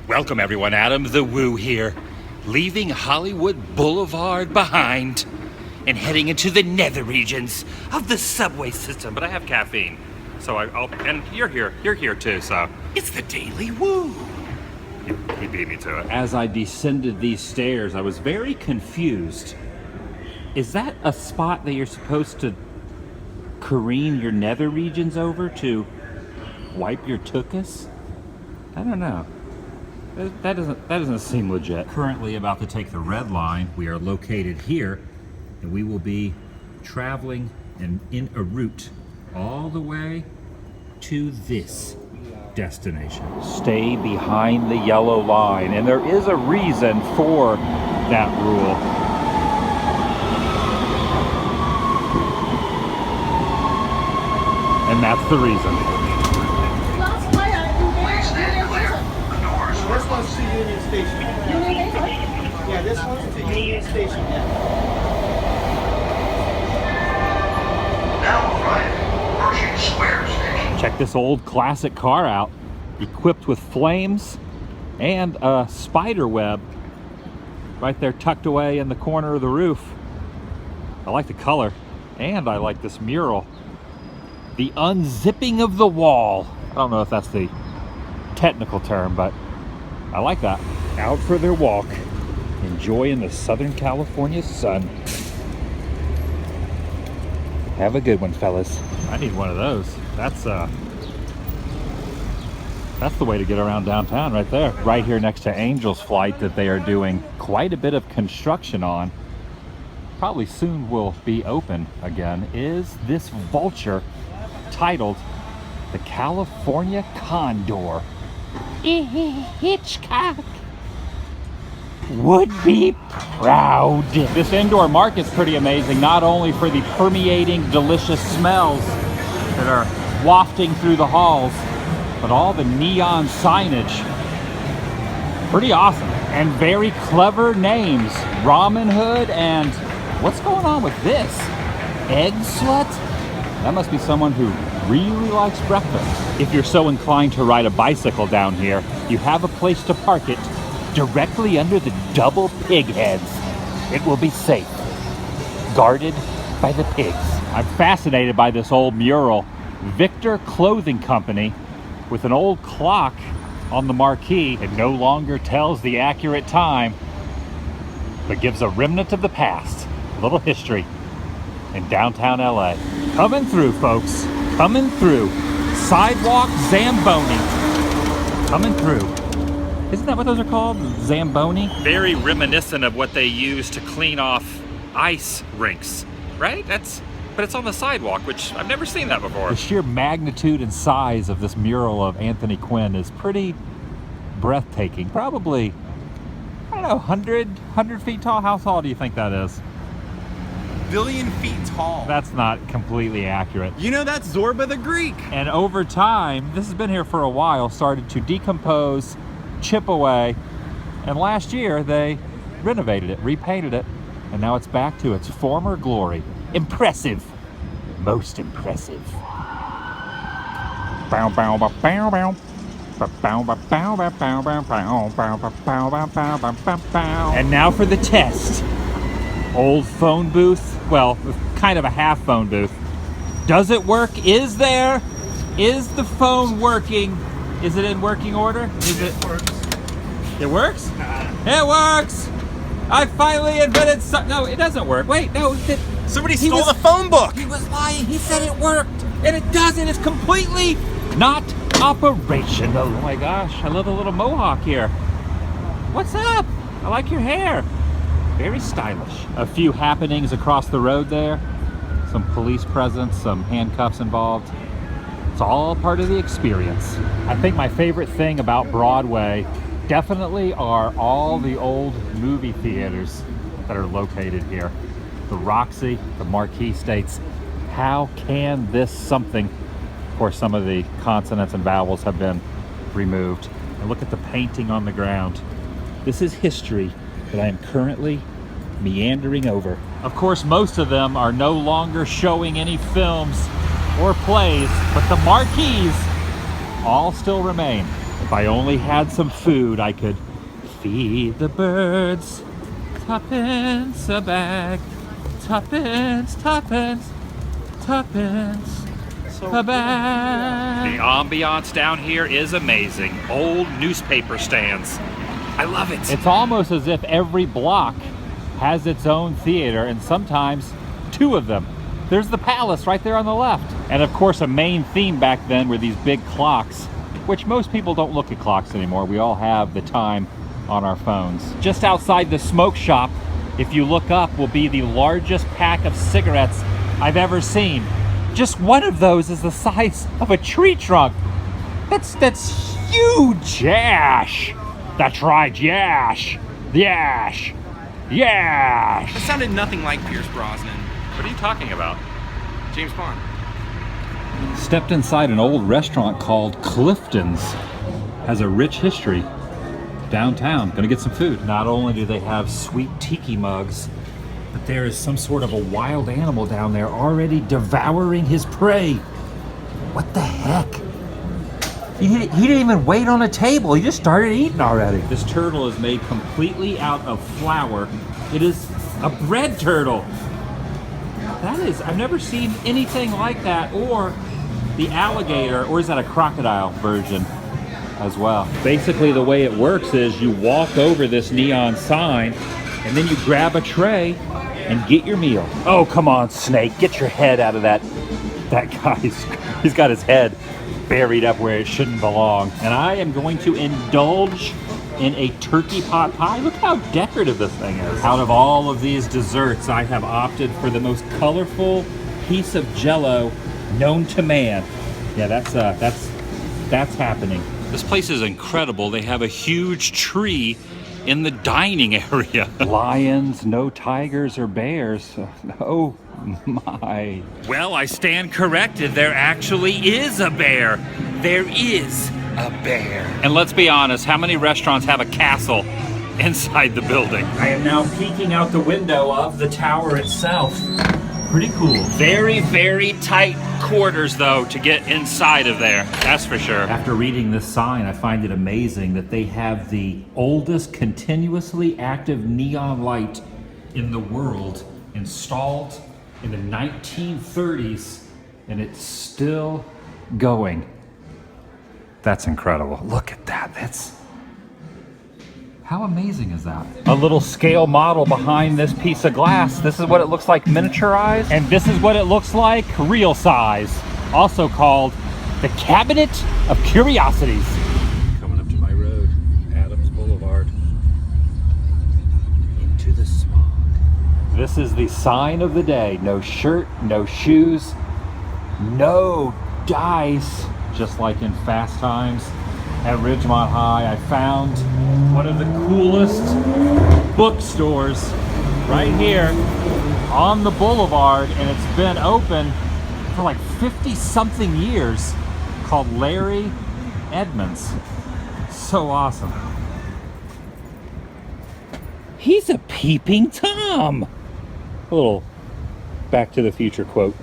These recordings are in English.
Welcome everyone, Adam the Woo here, leaving Hollywood Boulevard behind and heading into the nether regions of the subway system. But I have caffeine, so and you're here too, so it's the Daily Woo. He beat me to it. As I descended these stairs, I was very confused. Is that a spot that you're supposed to careen your nether regions over to wipe your tuchus? I don't know. That doesn't seem legit. Currently about to take the red line. We are located here, and we will be traveling in a route all the way to this destination. Stay behind the yellow line, and there is a reason for that rule. And that's the reason. This one's to Union Station. Yeah, this one's to Union Station. Now arriving, Pershing Square Station. Check this old classic car out, equipped with flames and a spider web right there tucked away in the corner of the roof. I like the color, and I like this mural. The unzipping of the wall. I don't know if that's the technical term, but I like that. Out for their walk, enjoying the Southern California sun. Have a good one, fellas. I need one of those. That's the way to get around downtown right there. Right here next to Angel's Flight that they are doing quite a bit of construction on. Probably soon will be open again, is this vulture titled the California Condor. Hitchcock would be proud. This indoor market's pretty amazing, not only for the permeating delicious smells that are wafting through the halls, but all the neon signage. Pretty awesome. And very clever names. Ramen Hood and what's going on with this? Egg Slut? That must be someone who really likes breakfast. If you're so inclined to ride a bicycle down here, you have a place to park it directly under the double pig heads. It will be safe, guarded by the pigs. I'm fascinated by this old mural. Victor Clothing Company with an old clock on the marquee. It no longer tells the accurate time, but gives a remnant of the past. A little history in downtown LA. Coming through, folks. Coming through. Sidewalk Zamboni. Coming through. Isn't that what those are called? Zamboni? Very reminiscent of what they use to clean off ice rinks, right? But it's on the sidewalk, which I've never seen that before. The sheer magnitude and size of this mural of Anthony Quinn is pretty breathtaking. Probably, I don't know, 100 feet tall? How tall do you think that is? Billion feet tall. That's not completely accurate. You know, that's Zorba the Greek. And over time, this has been here for a while, started to decompose, chip away, and last year they renovated it, repainted it, and now it's back to its former glory. Impressive. Most impressive. Bow, bow, bow, bow, bow. And now for the test. Old phone booth, well, kind of a half phone booth. Does it work? Is the phone working? Is it in working order? It works. It works? It works! I finally invented no, it doesn't work. Wait, no. Somebody stole the phone book. He was lying. He said it worked. And it doesn't. It's completely not operational. Oh my gosh, I love the little mohawk here. What's up? I like your hair. Very stylish. A few happenings across the road there. Some police presence, some handcuffs involved. It's all part of the experience. I think my favorite thing about Broadway definitely are all the old movie theaters that are located here. The Roxy, the Marquis states, how can this something? Of course, some of the consonants and vowels have been removed. And look at the painting on the ground. This is history that I am currently meandering over. Of course, most of them are no longer showing any films or plays, but the marquees all still remain. If I only had some food, I could feed the birds. Tuppence a bag. Tuppence, tuppence, tuppence a bag. The ambiance down here is amazing. Old newspaper stands. I love it. It's almost as if every block has its own theater, and sometimes two of them. There's the Palace right there on the left. And of course, a main theme back then were these big clocks, which most people don't look at clocks anymore. We all have the time on our phones. Just outside the smoke shop, if you look up, will be the largest pack of cigarettes I've ever seen. Just one of those is the size of a tree trunk. That's huge. Yash. That's right, yash. Yash. Yash. It sounded nothing like Pierce Brosnan. What are you talking about? James Bond. Stepped inside an old restaurant called Clifton's. Has a rich history. Downtown, gonna get some food. Not only do they have sweet tiki mugs, but there is some sort of a wild animal down there already devouring his prey. What the heck? He didn't even wait on a table. He just started eating already. This turtle is made completely out of flour. It is a bread turtle. That is, I've never seen anything like that, or the alligator, or is that a crocodile version as well? Basically the way it works is you walk over this neon sign and then you grab a tray and get your meal. Oh, come on, Snake, get your head out of that guy's, he's got his head buried up where it shouldn't belong. And I am going to indulge in a turkey pot pie. Look how decorative this thing is. Out of all of these desserts, I have opted for the most colorful piece of Jell-O known to man. Yeah, that's happening. This place is incredible. They have a huge tree in the dining area. Lions, no tigers or bears. Oh my. Well, I stand corrected. There actually is a bear. There is a bear. And let's be honest, how many restaurants have a castle inside the building? I am now peeking out the window of the tower itself. Pretty cool. Very, very tight quarters, though, to get inside of there. That's for sure. After reading this sign, I find it amazing that they have the oldest continuously active neon light in the world installed in the 1930s, and it's still going. That's incredible. Look at that. How amazing is that? A little scale model behind this piece of glass. This is what it looks like miniaturized, and this is what it looks like real size. Also called the Cabinet of Curiosities. Coming up to my road, Adams Boulevard. Into the smog. This is the sign of the day. No shirt, no shoes, no dice. Just like in Fast Times at Ridgemont High, I found one of the coolest bookstores right here on the boulevard, and it's been open for like 50-something years, called Larry Edmonds. So awesome. He's a peeping Tom. A little Back to the Future quote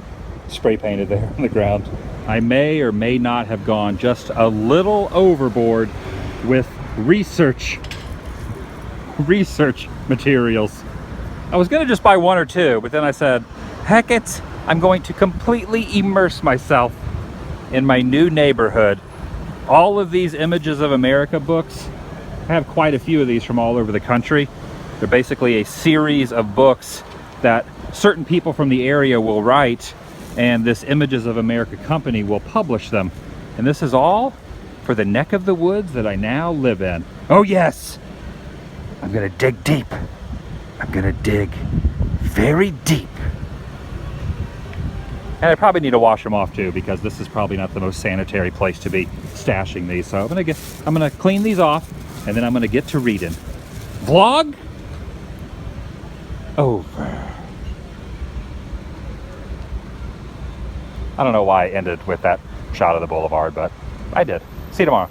spray painted there on the ground. I may or may not have gone just a little overboard with research materials. I was gonna just buy one or two, but then I said, heck it, I'm going to completely immerse myself in my new neighborhood. All of these Images of America books, I have quite a few of these from all over the country. They're basically a series of books that certain people from the area will write, and this Images of America company will publish them. And this is all for the neck of the woods that I now live in. Oh yes, I'm gonna dig deep. I'm gonna dig very deep. And I probably need to wash them off too, because this is probably not the most sanitary place to be stashing these. So I'm gonna clean these off, and then I'm gonna get to reading. Vlog over. I don't know why I ended with that shot of the boulevard, but I did. See you tomorrow.